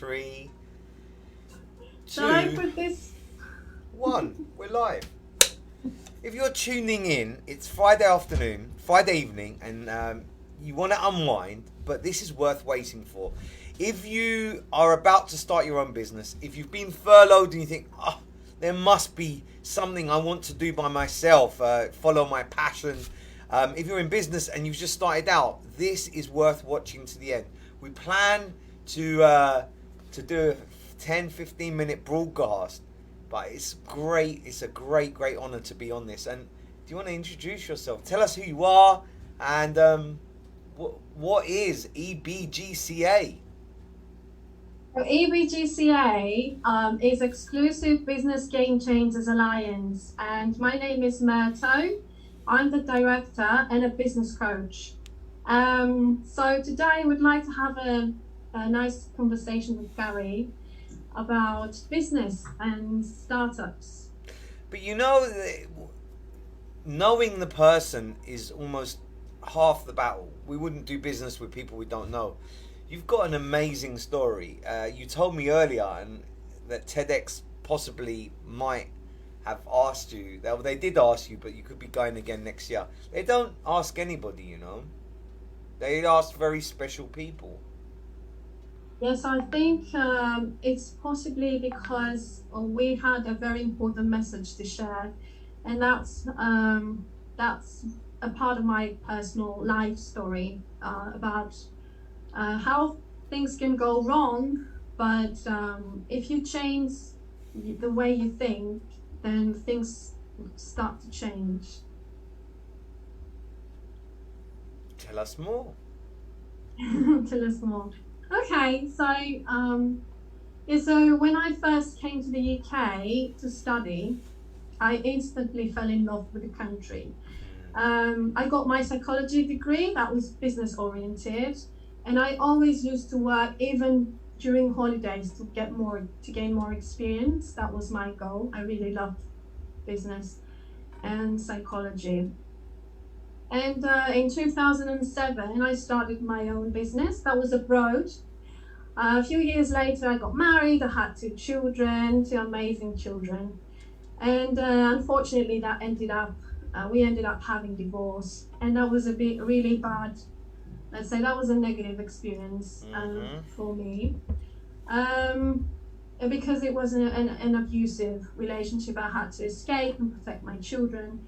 Three, Shall I two, put this? one. We're live. If you're tuning in, it's Friday afternoon, Friday evening, and you want to unwind, but this is worth waiting for. If you are about to start your own business, if you've been furloughed and you think, oh, there must be something I want to do by myself, follow my passion. If you're in business and you've just started out, this is worth watching to the end. We plan to do a 10-15 minute broadcast, but it's great. It's a great honor to be on this. And do you want to introduce yourself? Tell us who you are and what is EBGCA? So EBGCA is Exclusive Business Game Changers Alliance, and my name is Myrto. I'm the director and a business coach. So today we'd like to have a nice conversation with Gary about business and startups. But you know, knowing the person is almost half the battle. We wouldn't do business with people we don't know. You've got an amazing story. You told me earlier that TEDx possibly might have asked you. They did ask you, but you could be going again next year. They don't ask anybody, you know. They ask very special people. Yes, I think it's possibly because we had a very important message to share, and that's a part of my personal life story about how things can go wrong, but if you change the way you think, then things start to change. Tell us more. Tell us more. Okay, so so when I first came to the UK to study, I instantly fell in love with the country. I got my psychology degree that was business oriented, and I always used to work even during holidays to gain more experience. That was my goal. I really loved business and psychology. And in 2007, I started my own business that was abroad. A few years later, I got married. I had two children, two amazing children. And unfortunately, we ended up having divorce. And that was really bad. Let's say that was a negative experience for me. Because it was an abusive relationship, I had to escape and protect my children.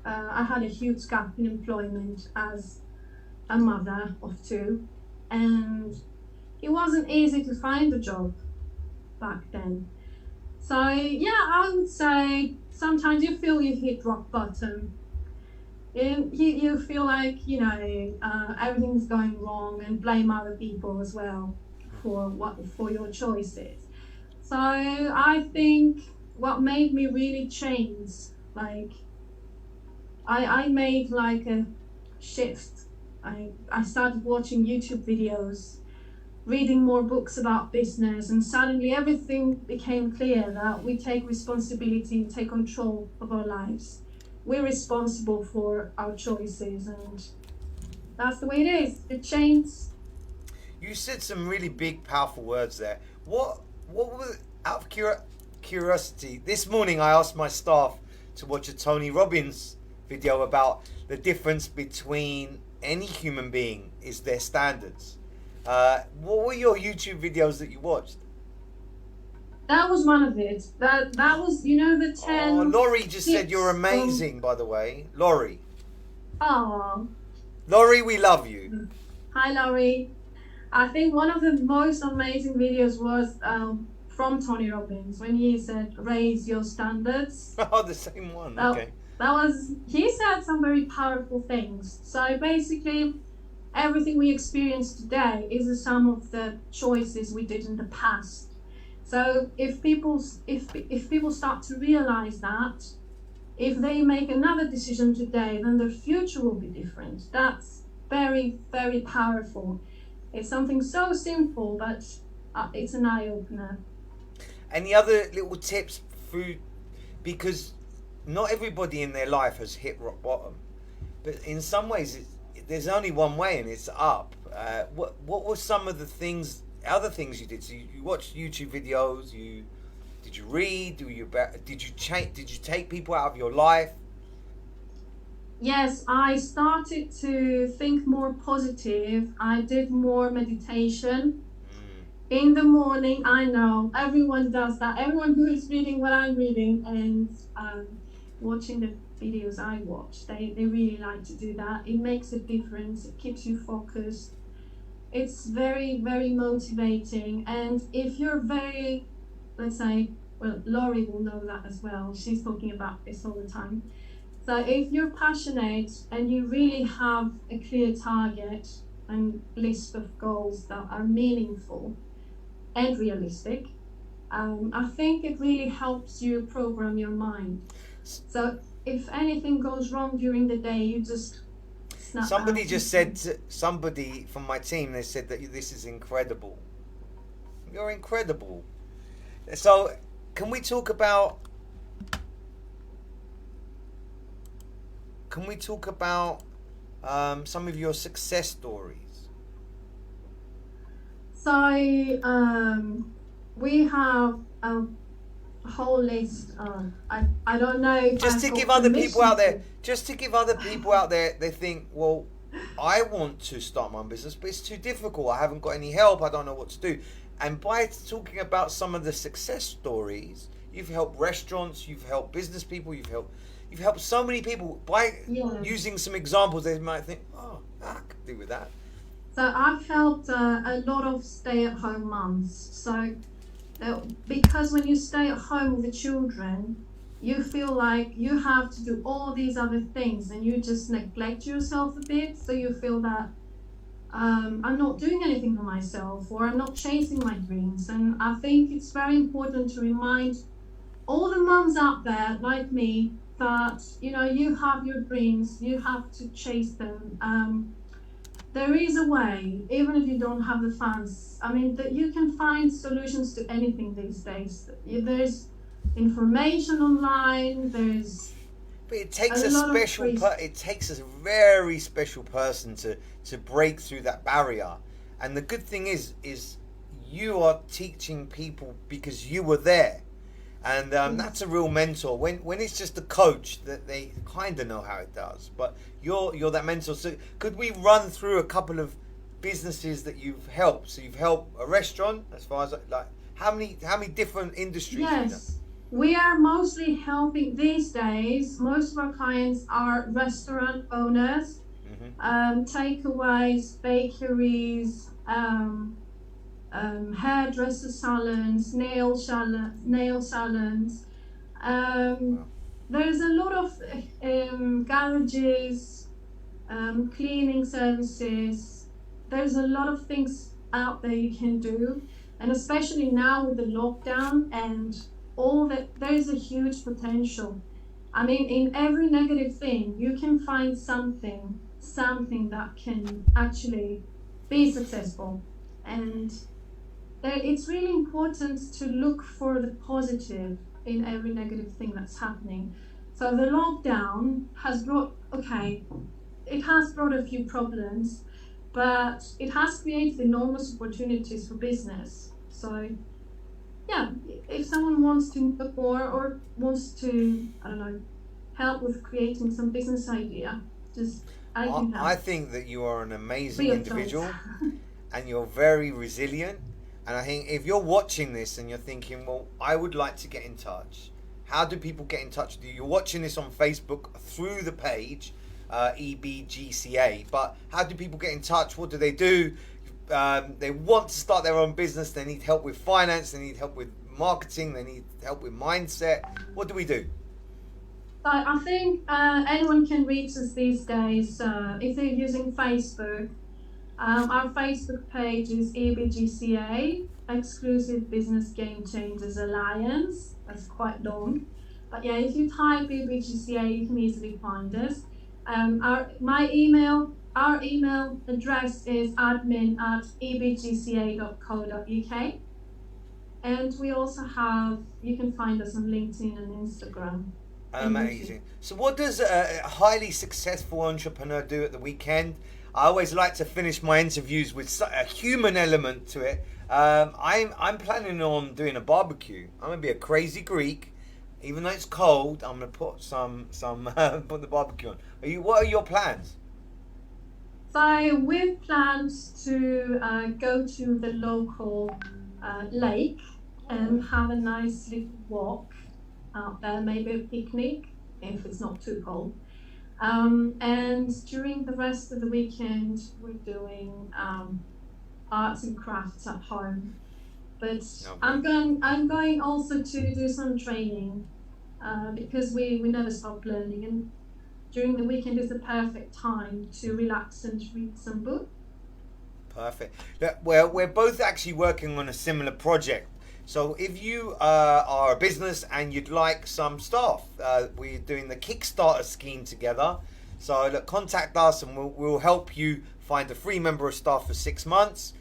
I had a huge gap in employment as a mother of two, and it wasn't easy to find a job back then. So yeah, I would say sometimes you feel you hit rock bottom. You feel like everything's going wrong and blame other people as well for your choices. So I think what made me really change, like I made like a shift. I started watching YouTube videos, reading more books about business, and suddenly everything became clear that we take responsibility, take control of our lives. We're responsible for our choices, and that's the way it is. It changes. You said some really big, powerful words there. What was, out of curiosity, this morning I asked my staff to watch a Tony Robbins video about the difference between any human being is their standards. What were your YouTube videos that you watched? That was one of it. That was, the 10. Oh, Laurie just said you're tips amazing, by the way. Laurie. Oh. Laurie, we love you. Hi, Laurie. I think one of the most amazing videos was from Tony Robbins when he said, "Raise your standards." Oh, the same one. Okay. He said some very powerful things. So basically, everything we experience today is a sum of the choices we did in the past. So if people start to realize that, if they make another decision today, then their future will be different. That's very, very powerful. It's something so simple, but it's an eye-opener. Any other little tips because not everybody in their life has hit rock bottom, but in some ways there's only one way and it's up. What were some of the other things you did? So you watched YouTube videos. Did you read? Did you change? Did you take people out of your life? Yes, I started to think more positive. I did more meditation. Mm. In the morning, I know everyone does that. Everyone who is reading what I'm reading and watching the videos I watch, they really like to do that. It makes a difference. It keeps you focused. It's very, very motivating. And if you're very, let's say, well, Laurie will know that as well. She's talking about this all the time. So if you're passionate and you really have a clear target and list of goals that are meaningful and realistic, I think it really helps you program your mind. So if anything goes wrong during the day, you just snap Somebody out just and- said, somebody from my team, they said that this is incredible. You're incredible. So, can we talk about? Can we talk about some of your success stories? So we have a whole list. I don't know. If Just I've to got give other people permission out there, to. just to give other people out there, they think, well, I want to start my own business, but it's too difficult. I haven't got any help. I don't know what to do. And by talking about some of the success stories, you've helped restaurants, you've helped business people, you've helped so many people by Yeah. using some examples. They might think, oh, I could do with that. So I've helped a lot of stay-at-home mums. So because when you stay at home with the children, you feel like you have to do all these other things and you just neglect yourself a bit. So you feel that I'm not doing anything for myself or I'm not chasing my dreams. And I think it's very important to remind all the mums out there like me that, you know, you have your dreams, you have to chase them. There is a way, even if you don't have the funds. I mean, that you can find solutions to anything these days. There's information online. There's But it takes a a lot of special. free. It takes a very special person to break through that barrier. And the good thing is you are teaching people because you were there, and that's a real mentor. When it's just a coach, that they kind of know how it does, but you're that mentor. So could we run through a couple of businesses that you've helped? So you've helped a restaurant, as far as like how many different industries? Yes, we are mostly helping these days. Most of our clients are restaurant owners, takeaways, bakeries, hairdresser salons, nail salons. Wow. There's a lot of garages, cleaning services. There's a lot of things out there you can do, and especially now with the lockdown and all that, there's a huge potential. I mean, in every negative thing, you can find something that can actually be successful. And it's really important to look for the positive in every negative thing that's happening. So the lockdown has brought, it has brought a few problems, but it has created enormous opportunities for business. So yeah, if someone wants to look more or wants to, I don't know, help with creating some business idea, just I can help. I think that you are an amazing Free of individual, charge. and you're very resilient. And I think if you're watching this and you're thinking, well, I would like to get in touch, how do people get in touch with you? You're watching this on Facebook through the page, EBGCA, but how do people get in touch? What do they do? They want to start their own business. They need help with finance. They need help with marketing. They need help with mindset. What do we do? So I think anyone can reach us these days if they're using Facebook. Our Facebook page is EBGCA, Exclusive Business Game Changers Alliance. That's quite long. But yeah, if you type EBGCA, you can easily find us. Our email address is admin@ebgca.co.uk. And we also you can find us on LinkedIn and Instagram. Amazing. So what does a highly successful entrepreneur do at the weekend? I always like to finish my interviews with a human element to it. I'm planning on doing a barbecue. I'm gonna be a crazy Greek, even though it's cold. I'm gonna put some put the barbecue on. What are your plans? So we've planned to go to the local lake and have a nice little walk out there, maybe a picnic if it's not too cold. And during the rest of the weekend, we're doing arts and crafts at home. But Okay. I'm going also to do some training because we never stop learning, and during the weekend is the perfect time to relax and read some book. Perfect. Look, well, we're both actually working on a similar project. So if you are a business and you'd like some staff, we're doing the Kickstarter scheme together. So look, contact us and we'll help you find a free member of staff for 6 months.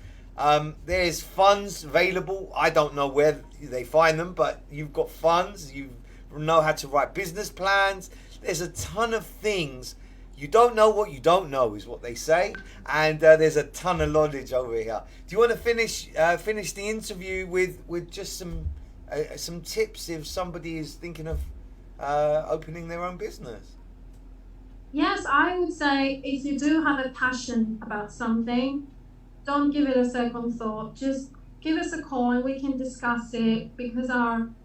There's funds available. I don't know where they find them, but you've got funds. You know how to write business plans. There's a ton of things. You don't know what you don't know is what they say, and there's a ton of knowledge over here. Do you want to finish the interview with just some tips if somebody is thinking of opening their own business? Yes, I would say if you do have a passion about something, don't give it a second thought. Just give us a call and we can discuss it because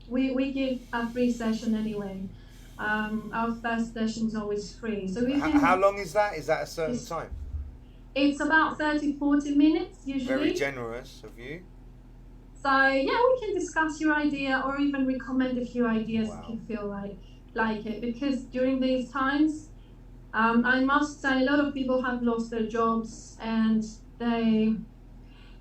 we give a free session anyway. Our first session is always free. So we can. How long is that? Is that a certain time? It's about 30-40 minutes usually. Very generous of you. So yeah, we can discuss your idea or even recommend a few ideas Wow. if you feel like it. Because during these times, I must say a lot of people have lost their jobs and they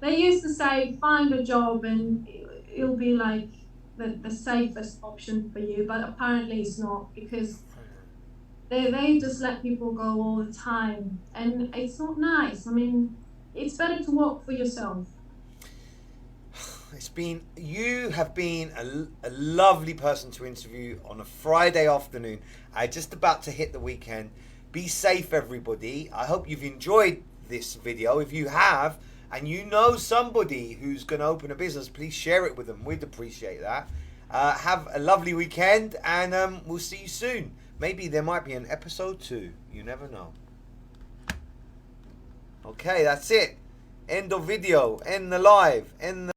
used to say find a job and it'll be like the safest option for you, but apparently it's not because they just let people go all the time and it's not nice. I mean, it's better to work for yourself. You have been a lovely person to interview on a Friday afternoon. Just about to hit the weekend. Be safe, everybody. I hope you've enjoyed this video. If you have, and you know somebody who's going to open a business, please share it with them. We'd appreciate that. Have a lovely weekend, and we'll see you soon. Maybe there might be an episode 2. You never know. Okay, that's it. End of video. End the live. End the